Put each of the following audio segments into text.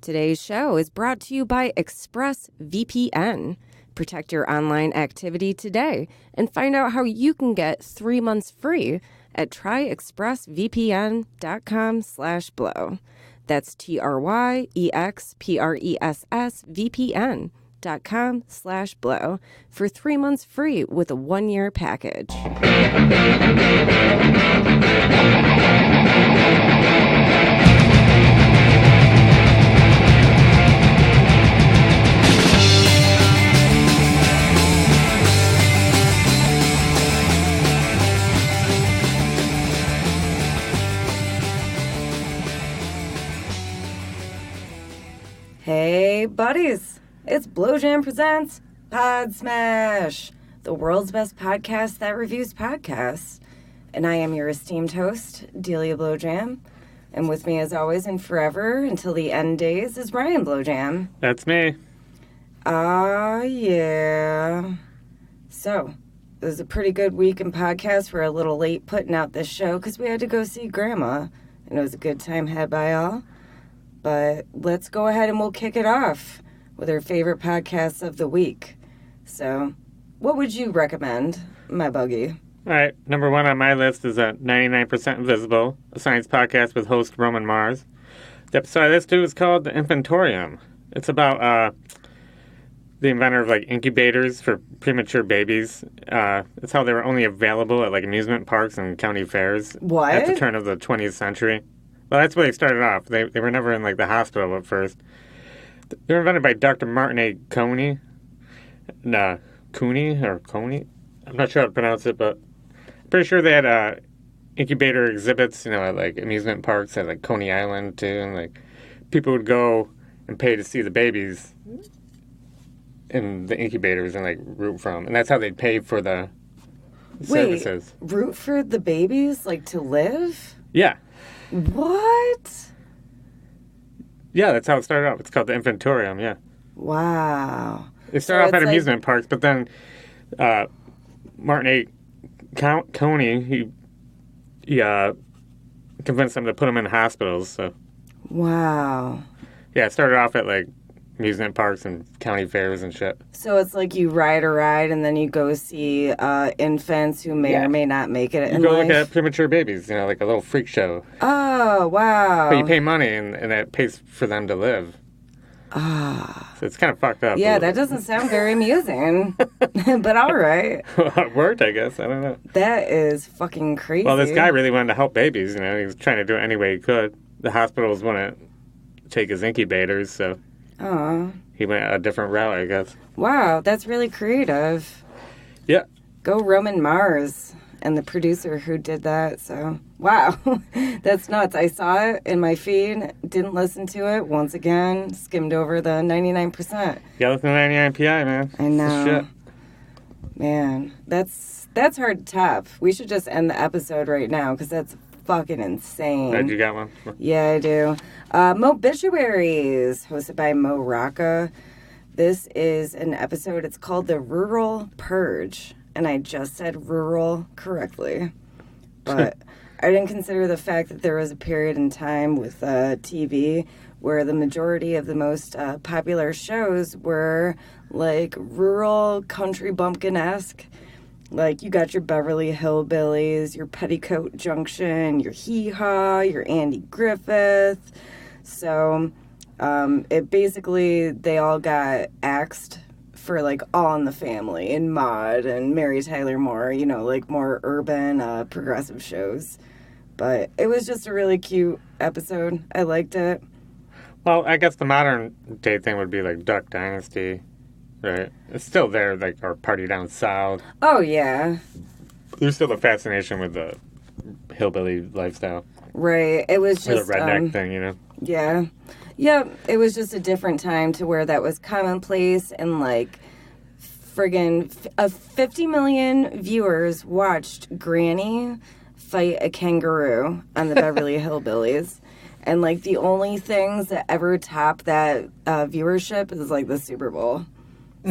Today's show is brought to you by ExpressVPN. Protect your online activity today and find out how you can get 3 months free at tryexpressvpn.com/blow. That's tryexpressvpn.com/blow for 3 months free with a 1-year package. Hey, buddies. It's Blowjam Presents Podsmash, the world's best podcast that reviews podcasts. And I am your esteemed host, Delia Blowjam. And with me, as always and forever, until the end days, is Ryan Blowjam. That's me. Yeah. So, it was a pretty good week in podcasts. We're a little late putting out this show because we had to go see Grandma. And it was a good time had by all. But let's go ahead and we'll kick it off with our favorite podcasts of the week. So, what would you recommend, my buggy? All right, number one on my list is 99% Invisible, a science podcast with host Roman Mars. The episode I listened to is called The Infantorium. It's about the inventor of like incubators for premature babies. It's how they were only available at like amusement parks and county fairs. What? At the turn of the 20th century. Well, that's where they started off. They were never in, like, the hospital at first. They were invented by Dr. Martin A. Coney. Cooney or Coney? I'm not sure how to pronounce it, but I'm pretty sure they had incubator exhibits, at, like, amusement parks at, like, Coney Island, too. And, like, people would go and pay to see the babies in the incubators and, like, root for them. And that's how they'd pay for the services. Wait, root for the babies, like, to live? Yeah. What? Yeah, that's how it started off. It's called the Infantorium, yeah. Wow. It started off at amusement parks, but then Martin A. Coney, he convinced them to put them in hospitals. So. Wow. Yeah, it started off at, like, amusement parks and county fairs and shit. So it's like you ride a ride and then you go see infants who may or may not make it in life? You go look at premature babies, like a little freak show. Oh, wow. But you pay money and that pays for them to live. Ah. So it's kind of fucked up. Yeah, that doesn't sound very amusing. But all right. It worked, I guess. I don't know. That is fucking crazy. Well, this guy really wanted to help babies, He was trying to do it any way he could. The hospitals wouldn't take his incubators, so... Aw. He went a different route, I guess. Wow, that's really creative. Yeah. Go Roman Mars and the producer who did that. So, wow, that's nuts. I saw it in my feed, didn't listen to it. Once again, skimmed over the 99%. Yeah, listen to 99 PI, man. I know. Shit. Man, that's hard to top. We should just end the episode right now because that's fucking insane. Right, you got one? Yeah, I do. Mobituaries, hosted by Mo Rocca. This is an episode, it's called The Rural Purge. And I just said rural correctly. But I didn't consider the fact that there was a period in time with TV where the majority of the most popular shows were like rural country bumpkin-esque. Like, you got your Beverly Hillbillies, your Petticoat Junction, your Hee Haw, your Andy Griffith. So, it basically, they all got axed for, like, All in the Family and Maude and Mary Tyler Moore, like more urban, progressive shows. But it was just a really cute episode. I liked it. Well, I guess the modern day thing would be, like, Duck Dynasty. Right. It's still there, like our Party Down South. Oh, yeah. There's still a fascination with the hillbilly lifestyle. Right. It was just... Or the redneck thing, Yeah. Yeah, it was just a different time to where that was commonplace and, like, friggin' 50 million viewers watched Granny fight a kangaroo on the Beverly Hillbillies. And, like, the only things that ever top that viewership is, like, the Super Bowl.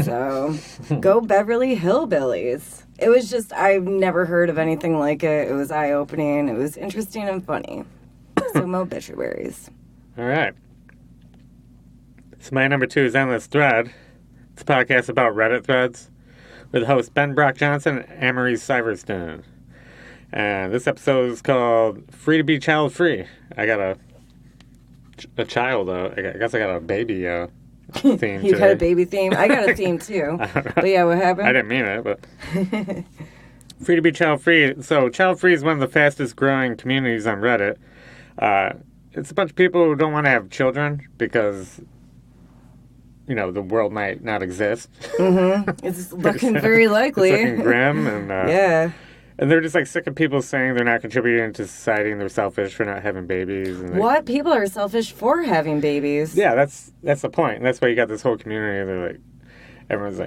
So, go Beverly Hillbillies. It was just, I've never heard of anything like it. It was eye-opening. It was interesting and funny. So, Mobituaries. All right. So my number 2 is Endless Thread. It's a podcast about Reddit threads with host Ben Brock Johnson and Amory Syverstone. And this episode is called Free to Be Child Free. I got a child, I guess I got a baby theme You today. got a baby theme? I got a theme too. But yeah, what happened? I didn't mean it, but... Free to Be Child Free. So Child Free is one of the fastest growing communities on Reddit. It's a bunch of people who don't want to have children because... the world might not exist. Mm-hmm. It's looking very likely. It's looking grim. And, yeah. And they're just, sick of people saying they're not contributing to society and they're selfish for not having babies. And what? People are selfish for having babies. Yeah, that's the point. And that's why you got this whole community. They're everyone's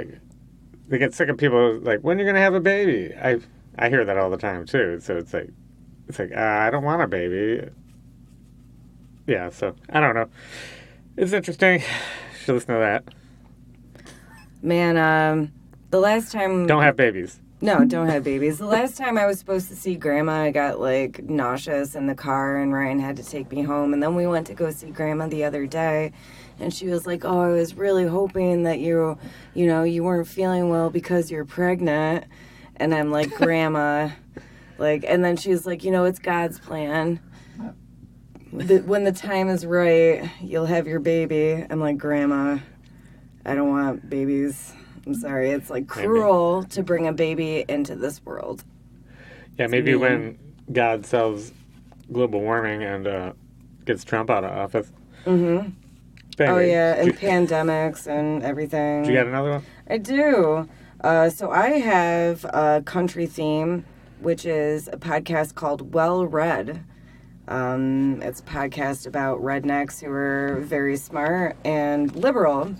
they get sick of people when are you going to have a baby? I hear that all the time, too. So it's I don't want a baby. Yeah, so, I don't know. It's interesting. Should listen to that. Man, the last time... Don't have babies. No, don't have babies. The last time I was supposed to see Grandma, I got, nauseous in the car, and Ryan had to take me home. And then we went to go see Grandma the other day, and she was like, oh, I was really hoping that you weren't feeling well because you're pregnant. And I'm like, Grandma. And then she was like, it's God's plan. When the time is right, you'll have your baby. I'm like, Grandma, I don't want babies. I'm sorry. It's cruel to bring a baby into this world. Yeah, maybe when God solves global warming and gets Trump out of office. Mm-hmm. Oh, yeah, and pandemics and everything. Do you got another one? I do. So I have a country theme, which is a podcast called Well Read. It's a podcast about rednecks who are very smart and liberal.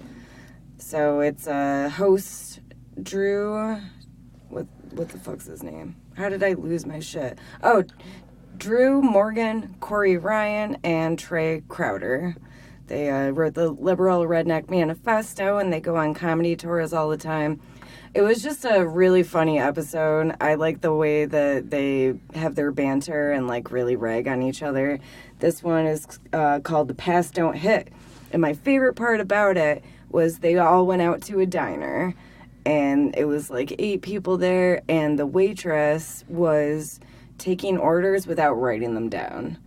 So it's host Drew. What the fuck's his name? How did I lose my shit? Oh, Drew Morgan, Corey Ryan, and Trey Crowder. They wrote the Liberal Redneck Manifesto, and they go on comedy tours all the time. It was just a really funny episode. I like the way that they have their banter and really rag on each other. This one is called The Pass Don't Hit. And my favorite part about it was they all went out to a diner. And it was 8 people there. And the waitress was taking orders without writing them down.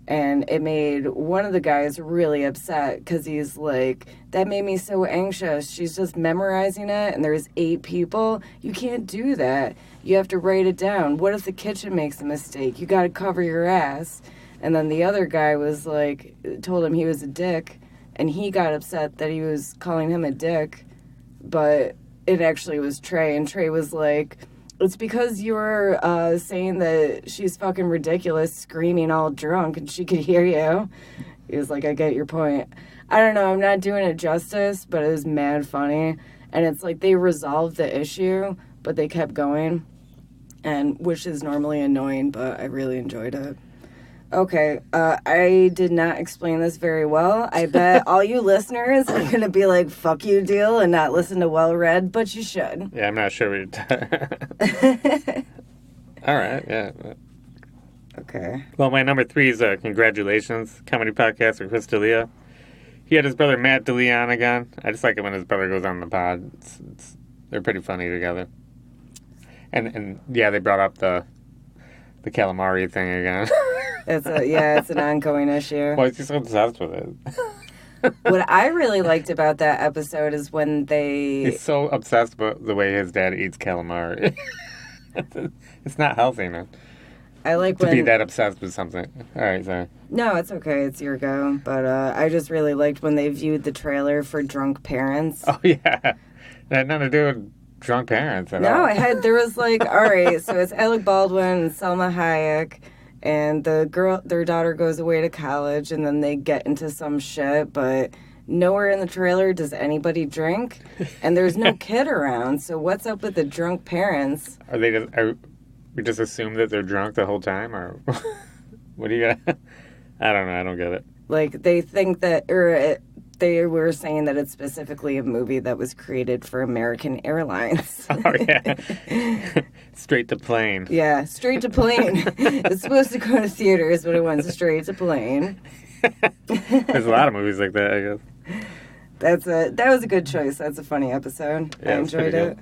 And it made one of the guys really upset because he's like, that made me so anxious. She's just memorizing it, and there's 8 people. You can't do that. You have to write it down. What if the kitchen makes a mistake? You got to cover your ass. And then the other guy was told him he was a dick, and he got upset that he was calling him a dick. But it actually was Trey, and Trey was like... It's because you were saying that she's fucking ridiculous, screaming all drunk, and she could hear you. He was like, I get your point. I don't know, I'm not doing it justice, but it was mad funny. And it's they resolved the issue, but they kept going, which is normally annoying, but I really enjoyed it. Okay, I did not explain this very well. I bet all you listeners are going to be like, fuck you, deal, and not listen to Well Read, but you should. Yeah, I'm not sure what you're All right, yeah. Okay. Well, my number 3 is Congratulations, comedy podcast with Chris D'Elia. He had his brother Matt D'Elia on again. I just like it when his brother goes on the pod. They're pretty funny together. And yeah, they brought up the calamari thing again. It's an ongoing issue. Why is he so obsessed with it? What I really liked about that episode is when He's so obsessed with the way his dad eats calamari. It's not healthy, man. I like to be that obsessed with something. All right, sorry. No, it's okay. It's your go. But I just really liked when they viewed the trailer for Drunk Parents. Oh, yeah. That had nothing to do with drunk parents at all. No, there was all right, so it's Alec Baldwin and Selma Hayek. And their daughter goes away to college, and then they get into some shit, but nowhere in the trailer does anybody drink, and there's no kid around, so what's up with the drunk parents? We just assume that they're drunk the whole time, or what do you got? I don't know, I don't get it. They think that, they were saying that it's specifically a movie that was created for American Airlines. Oh, yeah. Straight to plane. Yeah, straight to plane. It's supposed to go to theaters, but it went straight to plane. There's a lot of movies like that, I guess. That was a good choice. That's a funny episode. Yeah, I enjoyed it.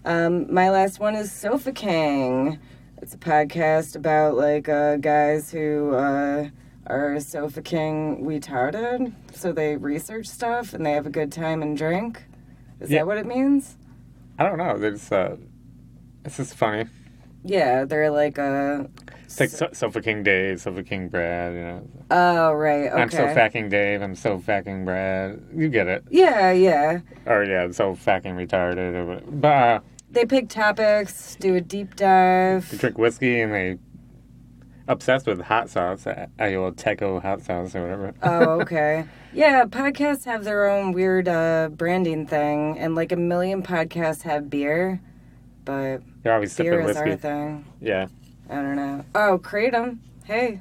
My last one is Sofa King. It's a podcast about like guys who are Sofa King retarded. So they research stuff and they have a good time and drink. Is that what it means? I don't know. It's just funny. Yeah, they're like It's like Sofa King Dave, Sofa King Brad, you know. Oh, right, okay. I'm so fucking Dave, I'm so fucking Brad. You get it. Yeah, yeah. Or, yeah, so fucking retarded or whatever. But, they pick topics, do a deep dive. they drink whiskey and they obsessed with hot sauce, Teco hot sauce or whatever. Oh, okay. Yeah, podcasts have their own weird branding thing, and like a million podcasts have beer, but They're always beer sipping is whiskey. our thing. Yeah. I don't know. Oh, Kratom. Hey,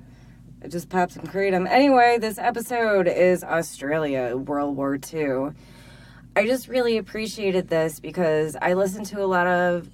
I just popped some Kratom. Anyway, this episode is Australia, World War II. I just really appreciated this because I listen to a lot of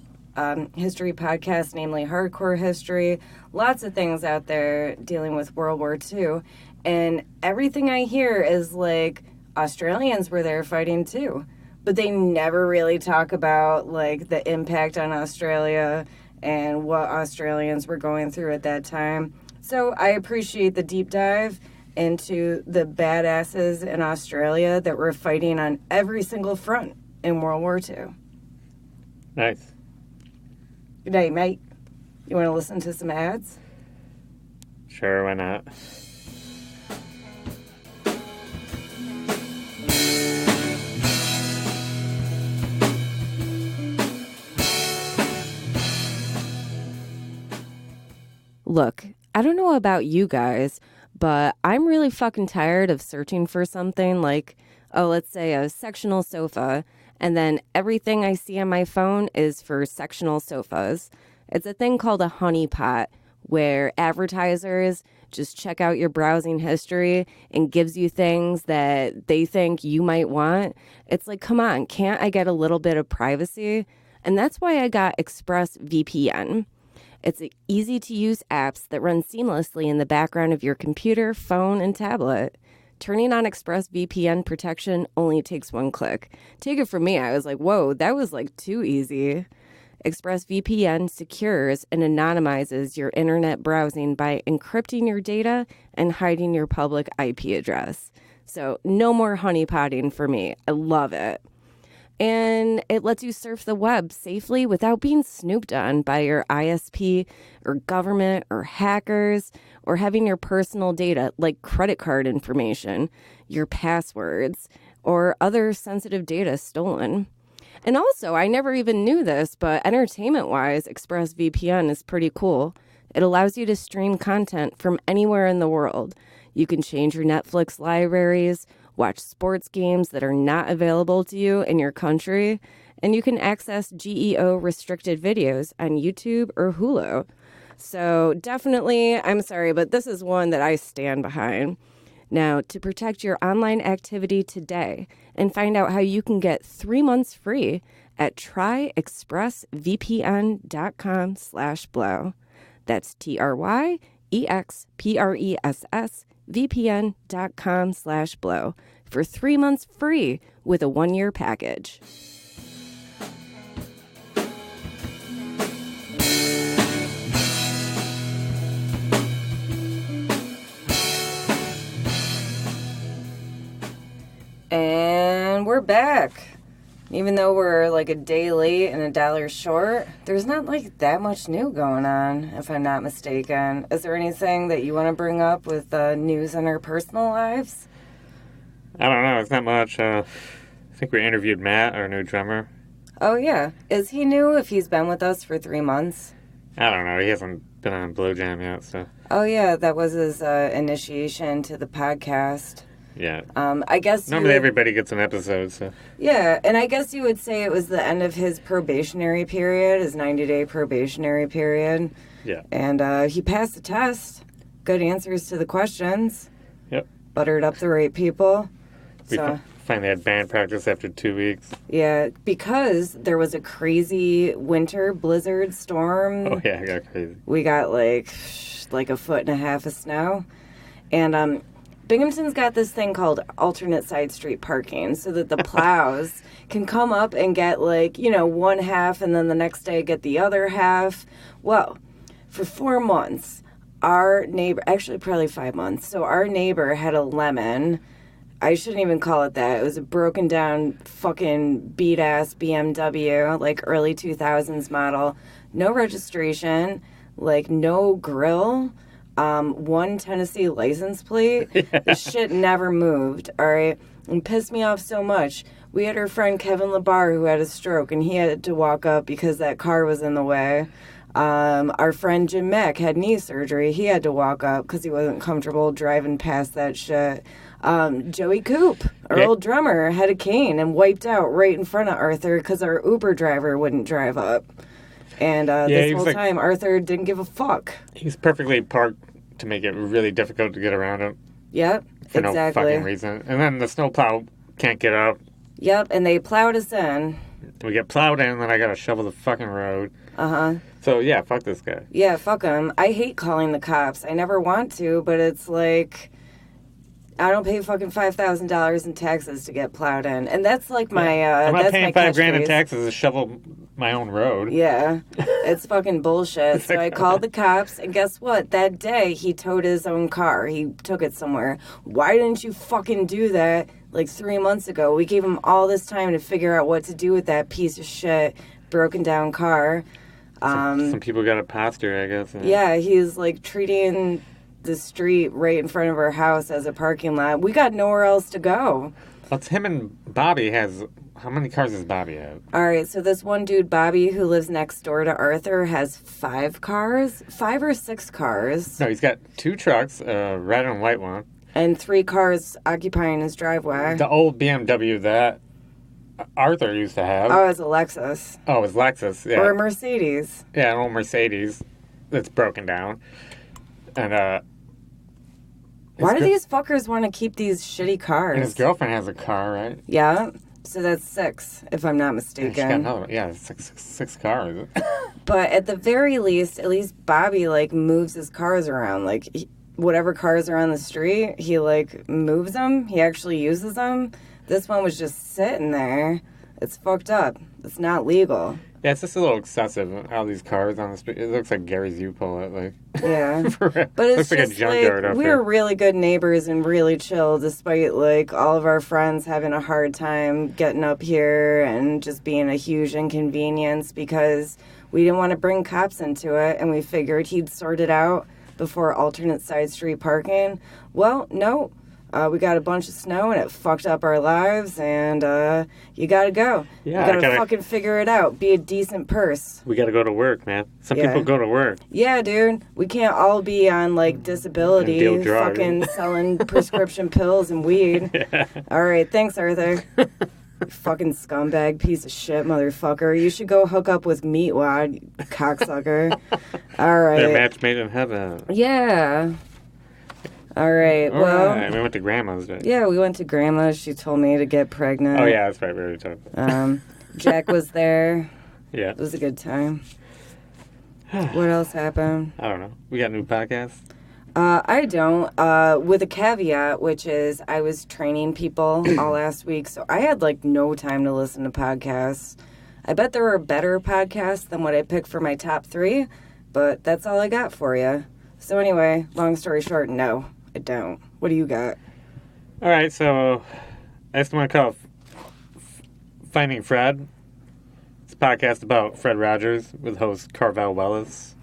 history podcasts, namely Hardcore History, lots of things out there dealing with World War II. And everything I hear is like Australians were there fighting too. But they never really talk about like the impact on Australia and what Australians were going through at that time. So I appreciate the deep dive into the badasses in Australia that were fighting on every single front in World War II. Nice. Good night, mate. You want to listen to some ads? Sure, why not? Look, I don't know about you guys, but I'm really fucking tired of searching for something like, let's say a sectional sofa, and then everything I see on my phone is for sectional sofas. It's a thing called a honeypot, where advertisers just check out your browsing history and gives you things that they think you might want. It's like, come on, can't I get a little bit of privacy? And that's why I got ExpressVPN. It's easy-to-use apps that run seamlessly in the background of your computer, phone, and tablet. Turning on ExpressVPN protection only takes one click. Take it from me, I was like, whoa, that was like too easy. ExpressVPN secures and anonymizes your internet browsing by encrypting your data and hiding your public IP address. So no more honeypotting for me. I love it. And it lets you surf the web safely without being snooped on by your ISP or government or hackers or having your personal data like credit card information, your passwords, or other sensitive data stolen. And also, I never even knew this, but entertainment-wise, ExpressVPN is pretty cool. It allows you to stream content from anywhere in the world. You can change your Netflix libraries, watch sports games that are not available to you in your country, and you can access GEO-restricted videos on YouTube or Hulu. So definitely, I'm sorry, but this is one that I stand behind. Now, to protect your online activity today and find out how you can get 3 months free at tryexpressvpn.com/blow. That's TRYEXPRESS vpn.com/blow for 3 months free with a 1-year package. And we're back. Even though we're like a day late and $1 short, there's not like that much new going on, if I'm not mistaken. Is there anything that you want to bring up with news in our personal lives? I don't know. It's not much. I think we interviewed Matt, our new drummer. Oh, yeah. Is he new if he's been with us for 3 months? I don't know. He hasn't been on Blue Jam yet, so. Oh, yeah. That was his initiation to the podcast. Yeah. I guess normally everybody gets an episode, so. Yeah, and I guess you would say it was the end of his probationary period, his 90-day probationary period. Yeah. And he passed the test. Good answers to the questions. Yep. Buttered up the right people. We finally had band practice after 2 weeks. Yeah, because there was a crazy winter blizzard storm. Oh, yeah, it got crazy. We got like 1.5 feet of snow. And Binghamton's got this thing called alternate side street parking so that the plows can come up and get, like, you know, one half and then the next day get the other half. Well, for 4 months, our neighbor, actually probably 5 months, so our neighbor had a lemon. I shouldn't even call it that. It was a broken down fucking beat-ass BMW, like early 2000s model. No registration, like no grill. One Tennessee license plate. The shit never moved, all right? And pissed me off so much. We had our friend Kevin LeBar who had a stroke, and he had to walk up because that car was in the way. Our friend Jim Mack had knee surgery. He had to walk up because he wasn't comfortable driving past that shit. Joey Coop, our old drummer, had a cane and wiped out right in front of Arthur because our Uber driver wouldn't drive up. And this whole time, Arthur didn't give a fuck. He's perfectly parked to make it really difficult to get around him. Yep, for no fucking reason. And then the snowplow can't get up. Yep, and they plowed us in. We get plowed in, and then I gotta shovel the fucking road. Uh-huh. So, yeah, fuck this guy. Yeah, fuck him. I hate calling the cops. I never want to, but it's like... I don't pay fucking $5,000 in taxes to get plowed in. And that's like my, I'm not that's paying my $5,000 in catchphrase. taxes to shovel my own road. Yeah, it's fucking bullshit. So I called the cops, and guess what? That day, he towed his own car. He took it somewhere. Why didn't you fucking do that like 3 months ago? We gave him all this time to figure out what to do with that piece of shit, broken down car. Some people got a posture, I guess. Yeah, he's like treating the street right in front of our house as a parking lot. We got nowhere else to go. Well, it's him and Bobby has... How many cars does Bobby have? All right, so this one dude, Bobby, who lives next door to Arthur, has 5 cars. 5 or 6 cars. No, he's got 2 trucks, a red and white one. And 3 cars occupying his driveway. The old BMW that Arthur used to have. Oh, it's a Lexus. Oh, it's Lexus, yeah. Or a Mercedes. Yeah, an old Mercedes that's broken down. And, why do these fuckers want to keep these shitty cars? And his girlfriend has a car, right? Yeah. So that's 6, if I'm not mistaken. Yeah, she got another one. Yeah, six cars. But at the very least, at least Bobby, like, moves his cars around. Like, whatever cars are on the street, he, like, moves them. He actually uses them. This one was just sitting there. It's fucked up. It's not legal. Yeah, it's just a little excessive. All these cars on the street. It looks like Gary's U-Pull. Like, yeah. But it's looks like a just junkyard like, up we're there. really good neighbors and really chill, despite like all of our friends having a hard time getting up here and just being a huge inconvenience because we didn't want to bring cops into it, and we figured he'd sort it out before alternate side street parking. Well, no. We got a bunch of snow, and it fucked up our lives, and you gotta go. Yeah, you gotta fucking figure it out. Be a decent purse. We gotta go to work, man. Some people go to work. Yeah, dude. We can't all be on, like, disability, And deal drugs. fucking selling prescription pills and weed. Yeah. All right, thanks, Arthur. You fucking scumbag piece of shit, motherfucker. You should go hook up with Meatwad, you cocksucker. All right. They're match made in heaven. Yeah. All right, All well... right. We went to Grandma's, right? Yeah, we went to Grandma's. She told me to get pregnant. Oh, yeah, that's right. We already talked about it. Jack was there. Yeah. It was a good time. What else happened? I don't know. We got a new podcast? I don't. With a caveat, which is I was training people all last week, so I had, like, no time to listen to podcasts. I bet there were better podcasts than what I picked for my top 3, but that's all I got for you. So anyway, long story short, no, I don't. What do you got? All right, so I just want to call it Finding Fred. It's a podcast about Fred Rogers with host Carvel Wellis.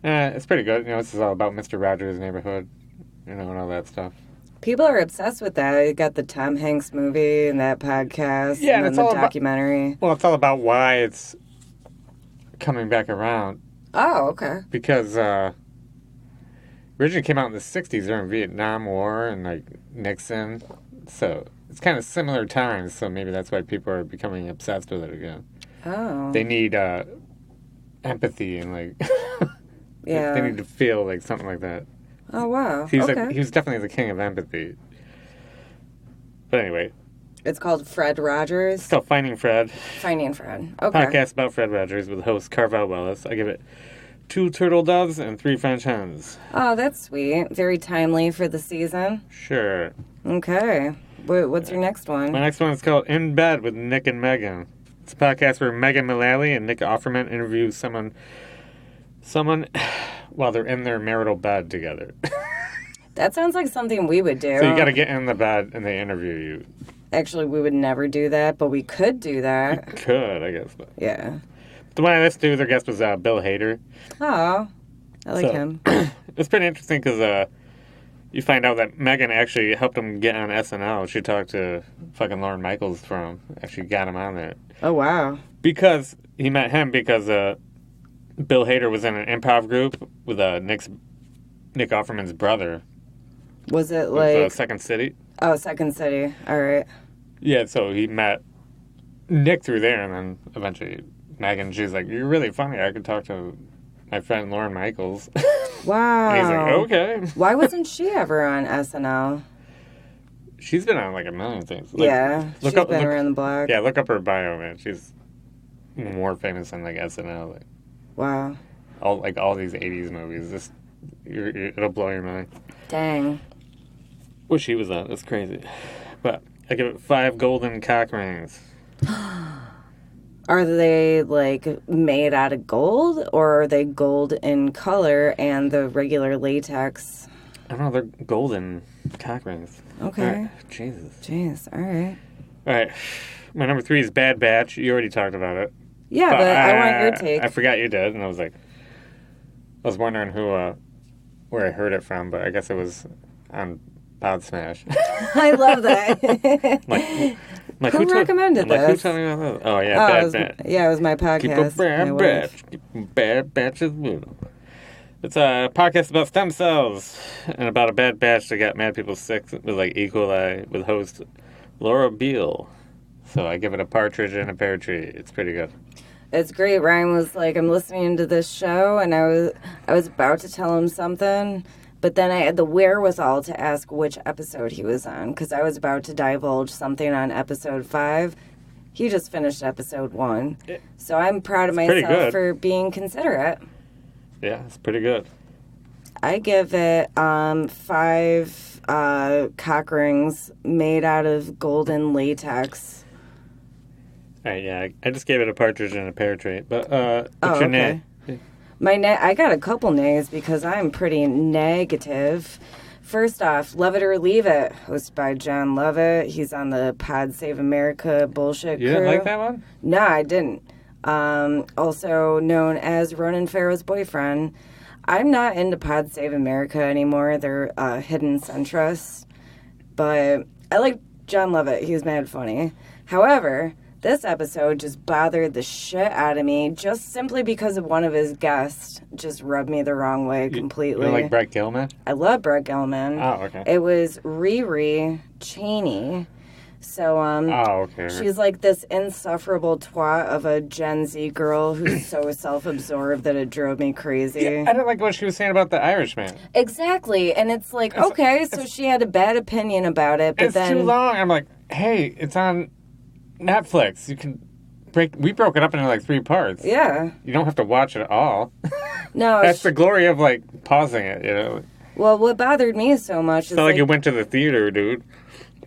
It's pretty good. You know, this is all about Mr. Rogers' Neighborhood, you know, and all that stuff. People are obsessed with that. You got the Tom Hanks movie and that podcast, Yeah, and then it's the all about- documentary. Well, it's all about why it's coming back around. Oh, okay. Because originally came out in the 60s during Vietnam War and, like, Nixon. So it's kind of similar times, so maybe that's why people are becoming obsessed with it again. Oh. They need empathy and, like, Yeah. they need to feel like something like that. Oh, wow. He was, Okay. he was definitely the king of empathy. But anyway, It's called Fred Rogers. it's called Finding Fred. Finding Fred. Okay. Podcast about Fred Rogers with host Carvel Wellis. I give it 2 turtle doves and 3 French hens. Oh, that's sweet. Very timely for the season. Sure. Okay. What's your next one? My next one is called In Bed with Nick and Megan. It's a podcast where Megan Mullally and Nick Offerman interview someone while they're in their marital bed together. That sounds like something we would do. So you got to get in the bed and they interview you. Actually, we would never do that, but we could do that. You could, I guess. But. Yeah. The one I listened to, their guest was Bill Hader. Oh, I like him. It's pretty interesting because you find out that Megan actually helped him get on SNL. She talked to fucking Lorne Michaels from actually got him on there. Oh, wow. Because he met him because Bill Hader was in an improv group with Nick Offerman's brother. Was it like... Second City. Oh, Second City. All right. Yeah, so he met Nick through there, and then eventually Megan, she's like, "You're really funny. I could talk to my friend Lorne Michaels." Wow. And he's like, "Okay." Why wasn't she ever on SNL? She's been on like a million things. Like, Yeah, she's been around the block. Yeah, look up her bio, man. She's more famous on like SNL. Like, wow. All these '80s movies. It'll blow your mind. Dang. What she was on. It's crazy. But I give it 5 golden cock rings. Are they, like, made out of gold, or are they gold in color and the regular latex? I don't know. They're golden cock rings. Okay. Right. Jesus. Jeez. All right. All right. My number 3 is Bad Batch. You already talked about it. Yeah, but I want your take. I forgot you did, and I was wondering where I heard it from, but I guess it was on Podsmash. I love that. Who recommended this? Who told me about this? Oh, yeah, Bad Batch. Yeah, it was my podcast. Keep a bad batch. Keep a bad batches moving. It's a podcast about stem cells and about a bad batch that got mad people sick with like E. coli with host Laura Beale. So I give it a partridge in a pear tree. It's pretty good. It's great. Ryan was like, "I'm listening to this show," and I was about to tell him something, but then I had the wherewithal to ask which episode he was on, because I was about to divulge something on episode 5. He just finished episode 1. So I'm proud of myself for being considerate. Yeah, it's pretty good. I give it 5 cock rings made out of golden latex. All right, yeah, I just gave it a partridge in a pear tree. But what's your nay? I got a couple nays because I'm pretty negative. First off, Love It or Leave It, hosted by John Lovett. He's on the Pod Save America bullshit crew. You didn't like that one? No, I didn't. Also known as Ronan Farrow's boyfriend. I'm not into Pod Save America anymore. They're hidden centrists. But I like John Lovett. He's mad funny. However, this episode just bothered the shit out of me just simply because of one of his guests just rubbed me the wrong way completely. You like Brett Gelman? I love Brett Gelman. Oh, okay. It was Riri Cheney. So, okay. She's like this insufferable twat of a Gen Z girl who's so self-absorbed that it drove me crazy. Yeah, I didn't like what she was saying about the Irishman. Exactly. And it's like, okay, so she had a bad opinion about it, but then... It's too long. I'm like, hey, it's on Netflix. You can we broke it up into like 3 parts. Yeah. You don't have to watch it all. No. That's the glory of like pausing it, you know. Well, what bothered me so much is it's not like you went to the theater, dude.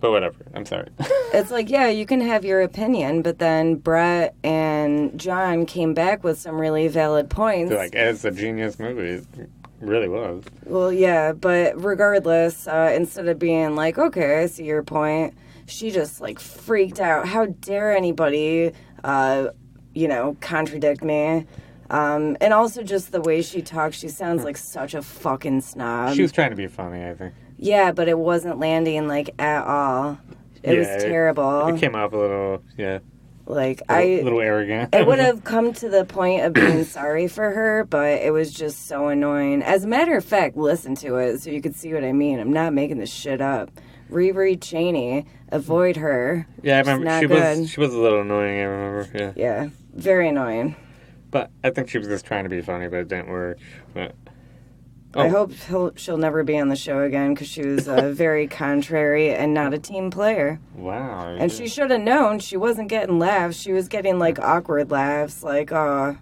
But whatever. I'm sorry. It's like, yeah, you can have your opinion, but then Brett and John came back with some really valid points. They're like, it's a genius movie. It really was. Well, yeah, but regardless, instead of being like, okay, I see your point, she just, like, freaked out. How dare anybody, contradict me? And also just the way she talks, she sounds like such a fucking snob. She was trying to be funny, I think. Yeah, but it wasn't landing, like, at all. It was terrible. It came off a little, Like, a little arrogant. It would have come to the point of being sorry for her, but it was just so annoying. As a matter of fact, listen to it so you could see what I mean. I'm not making this shit up. Riri Cheney, avoid her. Yeah, I remember. She was a little annoying, I remember. Yeah. Yeah, very annoying. But I think she was just trying to be funny, but it didn't work. But... I hope she'll never be on the show again because she was very contrary and not a team player. Wow. And she should have known she wasn't getting laughs. She was getting, like, awkward laughs, like, oh.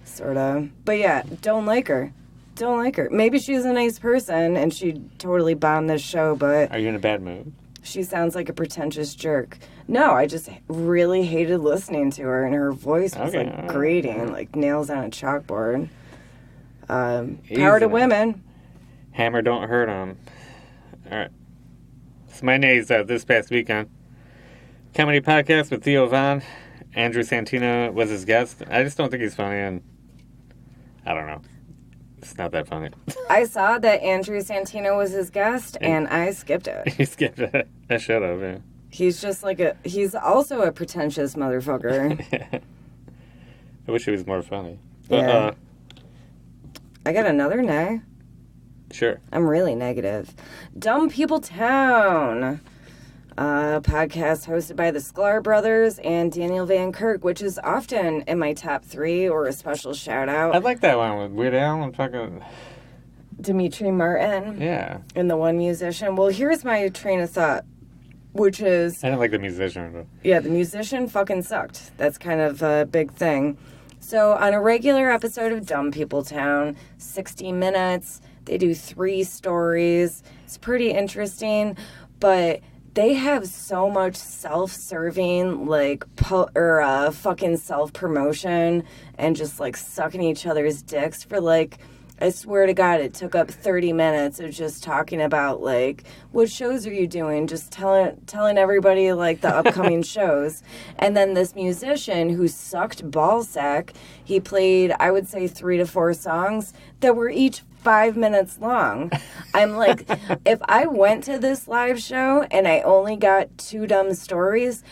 sort of. But yeah, don't like her. Don't like her. Maybe she's a nice person and she totally bombed this show, but... Are you in a bad mood? She sounds like a pretentious jerk. No, I just really hated listening to her, and her voice was like grating, like nails on a chalkboard. Power to women. Hammer don't hurt 'em. All right. So my name's this past weekend. Comedy podcast with Theo Von. Andrew Santino was his guest. I just don't think he's funny, and I don't know. It's not that funny. I saw that Andrew Santino was his guest, and I skipped it. He skipped it. I should have, yeah. He's just like he's also a pretentious motherfucker. I wish he was more funny. But, yeah. I got another nay. Sure. I'm really negative. Dumb People Town. Podcast hosted by the Sklar brothers and Daniel Van Kirk, which is often in my top 3 or a special shout out. I like that one with Weird Al and fucking Dimitri Martin. Yeah. And the one musician. Well, here's my train of thought, which is... I didn't like the musician, but... Yeah, the musician fucking sucked. That's kind of a big thing. So on a regular episode of Dumb People Town, 60 minutes, they do 3 stories. It's pretty interesting, but... They have so much self-serving, like, fucking self-promotion and just, like, sucking each other's dicks for, like, I swear to God, it took up 30 minutes of just talking about, like, what shows are you doing? Just telling everybody, like, the upcoming shows. And then this musician who sucked ballsack, he played, I would say, 3 to 4 songs that were each 5 minutes long. I'm like, if I went to this live show and I only got 2 dumb stories,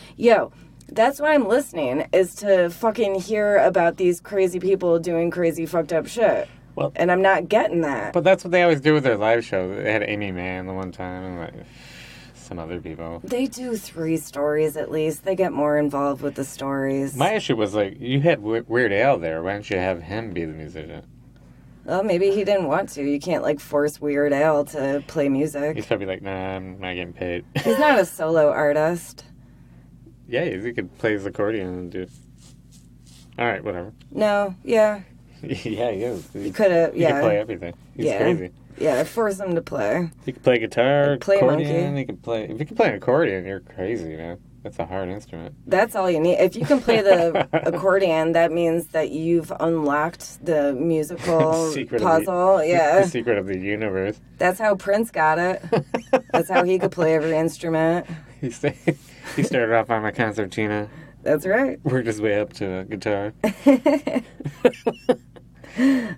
that's why I'm listening, is to fucking hear about these crazy people doing crazy fucked up shit. Well, and I'm not getting that. But that's what they always do with their live show. They had Amy Mann the one time and like some other people. They do 3 stories at least. They get more involved with the stories. My issue was like, you had Weird Al there. Why don't you have him be the musician? Well, maybe he didn't want to. You can't, like, force Weird Al to play music. He's probably like, nah, I'm not getting paid. He's not a solo artist. Yeah, he could play his accordion and do... All right, whatever. No, yeah. Yeah, he is. He could have, yeah. He could play everything. He's crazy. Yeah, force him to play. He could play guitar, play accordion. monkey. He could play... If you can play an accordion, you're crazy, man. That's a hard instrument. That's all you need. If you can play the accordion, that means that you've unlocked the musical puzzle. The secret of the universe. That's how Prince got it. That's how he could play every instrument. He started off on a concertina. That's right. Worked his way up to a guitar.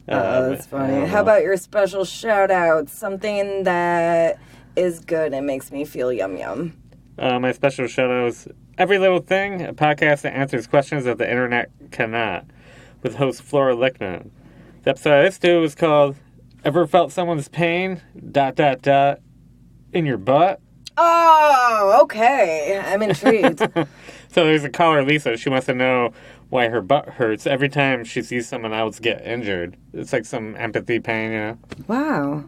That's funny. How about your special shout out? Something that is good and makes me feel yum yum. My special shout out is Every Little Thing, a podcast that answers questions that the internet cannot, with host Flora Lichtman. The episode I listened to was called Ever Felt Someone's Pain, ... in your butt? Oh, okay. I'm intrigued. So there's a caller, Lisa. She wants to know why her butt hurts every time she sees someone else get injured. It's like some empathy pain, you know? Wow.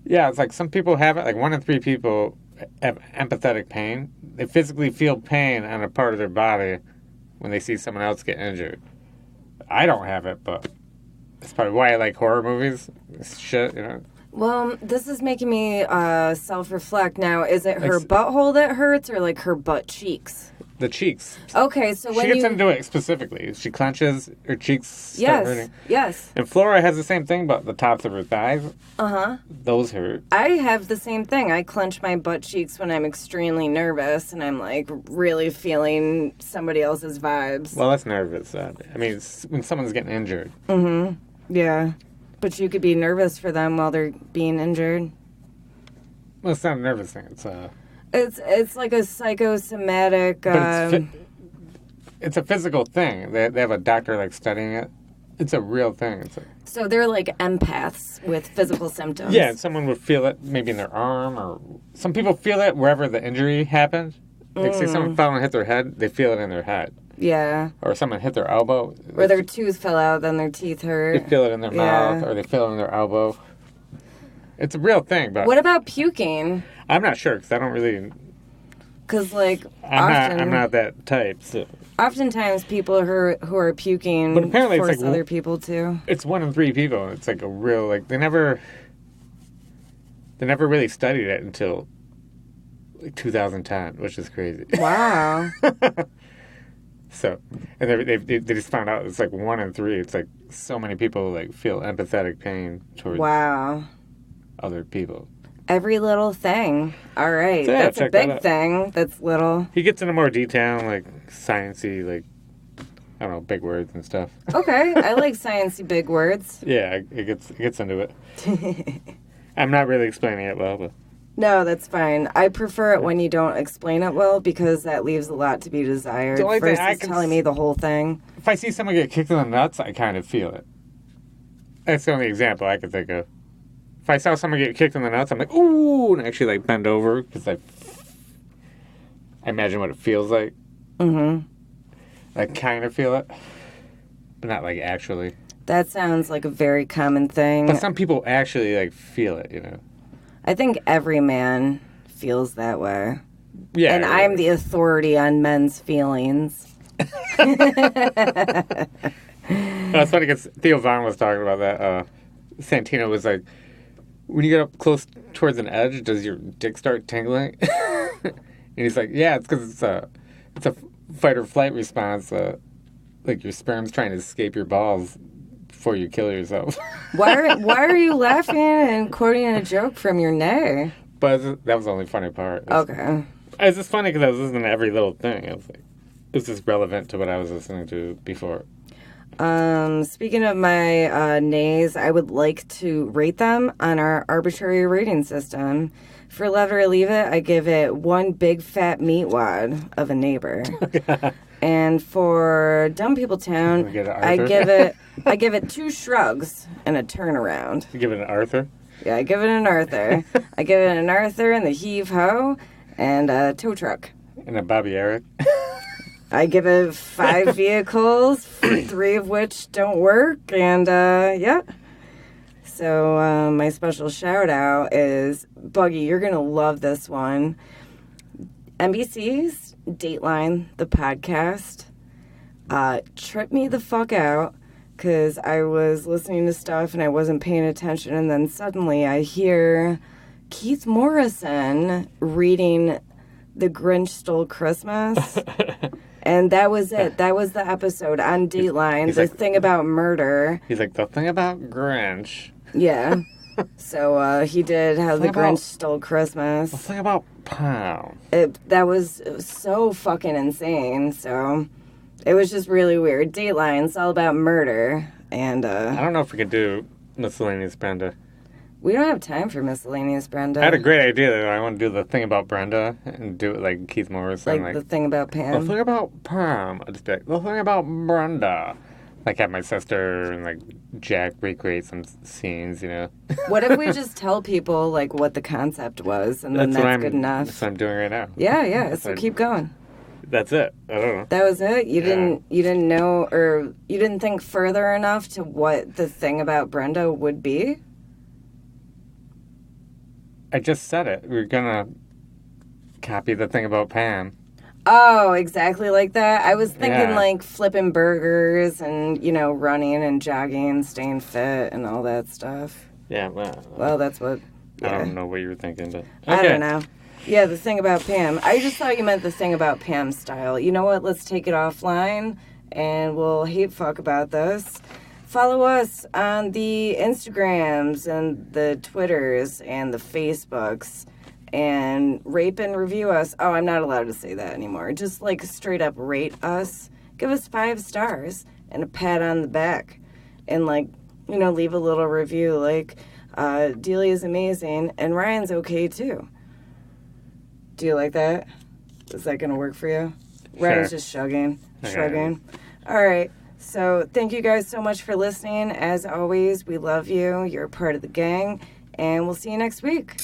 Yeah, it's like some people have it. Like 1 in 3 people have empathetic pain. They physically feel pain on a part of their body when they see someone else get injured. I don't have it, but that's probably why I like horror movies. Shit, you know? Well, this is making me self-reflect now. Is it her butthole that hurts or like her butt cheeks? The cheeks. Okay, so when she gets into it specifically. She clenches, her cheeks start hurting. Yes. And Flora has the same thing, but the tops of her thighs. Uh-huh. Those hurt. I have the same thing. I clench my butt cheeks when I'm extremely nervous and I'm like really feeling somebody else's vibes. Well, that's nervous. I mean, it's when someone's getting injured. Mm-hmm. Yeah. But you could be nervous for them while they're being injured. Well, it's not a nervous thing. It's like a psychosomatic... But it's a physical thing. They have a doctor like studying it. It's a real thing. So they're like empaths with physical symptoms. Yeah, someone would feel it maybe in their arm, or some people feel it wherever the injury happened. Like say someone fell and hit their head, they feel it in their head. Yeah. Or someone hit their elbow. Or their tooth fell out, then their teeth hurt. They feel it in their mouth, or they feel it in their elbow. It's a real thing, but... What about puking? I'm not sure, because I don't really Because, like, I'm not that type, so. Oftentimes people who are puking But apparently force it's like, other people too. It's 1 in 3 people. It's like a real, like, they never really studied it until like 2010, which is crazy. Wow. So, and they just found out it's like 1 in 3. It's like so many people like feel empathetic pain towards other people. Every little thing. All right. So, yeah, that's a big thing. That's little. He gets into more detail, like sciencey, like, I don't know, big words and stuff. Okay. I like sciencey big words. Yeah, it gets into it. I'm not really explaining it well, but. No, that's fine. I prefer it when you don't explain it well because that leaves a lot to be desired versus telling me the whole thing. If I see someone get kicked in the nuts, I kind of feel it. That's the only example I could think of. If I saw someone get kicked in the nuts, I'm like, ooh, and actually like bend over because I imagine what it feels like. Mm-hmm. I kind of feel it, but not like actually. That sounds like a very common thing. But some people actually like feel it, you know. I think every man feels that way. Yeah. And I'm the authority on men's feelings. That's funny because Theo Vaughn was talking about that. Santino was like, when you get up close towards an edge, does your dick start tingling? And he's like, yeah, it's because it's a fight or flight response. Like your sperm's trying to escape your balls before you kill yourself. Why are you laughing and quoting a joke from your nay? But that was the only funny part. Okay. It's just funny because I was listening to every little thing. It was like, it was just relevant to what I was listening to before. Speaking of my nays, I would like to rate them on our arbitrary rating system. For Love It or Leave It, I give it 1 big fat meat wad of a neighbor. And for Dumb People Town, I give it 2 shrugs and a turnaround. You give it an Arthur? Yeah, I give it an Arthur. I give it an Arthur and the heave ho and a tow truck. And a Bobby Eric? I give it 5 vehicles, 3 of which don't work, and yeah. So my special shout out is, Buggy, you're going to love this one. NBC's Dateline, the podcast, tripped me the fuck out because I was listening to stuff and I wasn't paying attention, and then suddenly I hear Keith Morrison reading The Grinch Stole Christmas. And that was it. That was the episode on Dateline, the thing about murder. He's like, the thing about Grinch. Yeah. So he did how the Grinch stole Christmas. The thing about Pam. It was so fucking insane. So it was just really weird. Dateline, it's all about murder. And I don't know if we could do Miscellaneous Brenda. We don't have time for Miscellaneous Brenda. I had a great idea that I want to do the thing about Brenda and do it like Keith Morrison. Like the thing about Pam? The thing about Pam. I'd just be like, the thing about Brenda. Like have my sister and like Jack recreate some scenes, you know. What if we just tell people like what the concept was and then that's good enough? That's what I'm doing right now. Yeah. So keep going. That's it. I don't know. That was it? You didn't know, or you didn't think further enough to what the thing about Brenda would be? I just said it. We're gonna copy the thing about Pam. Oh, exactly like that? I was thinking like flipping burgers and, running and jogging and staying fit and all that stuff. Yeah, well. Well, that's what... Yeah. I don't know what you were thinking, but... Okay. I don't know. Yeah, the thing about Pam. I just thought you meant the thing about Pam style. You know what? Let's take it offline and we'll hate fuck about this. Follow us on the Instagrams and the Twitters and the Facebooks. And rate and review us. Oh, I'm not allowed to say that anymore. Just like straight up rate us. Give us 5 stars and a pat on the back. And leave a little review like, Delia's amazing and Ryan's okay too. Do you like that? Is that going to work for you? Sure. Ryan's just shrugging. Okay. All right. So thank you guys so much for listening. As always, we love you. You're a part of the gang. And we'll see you next week.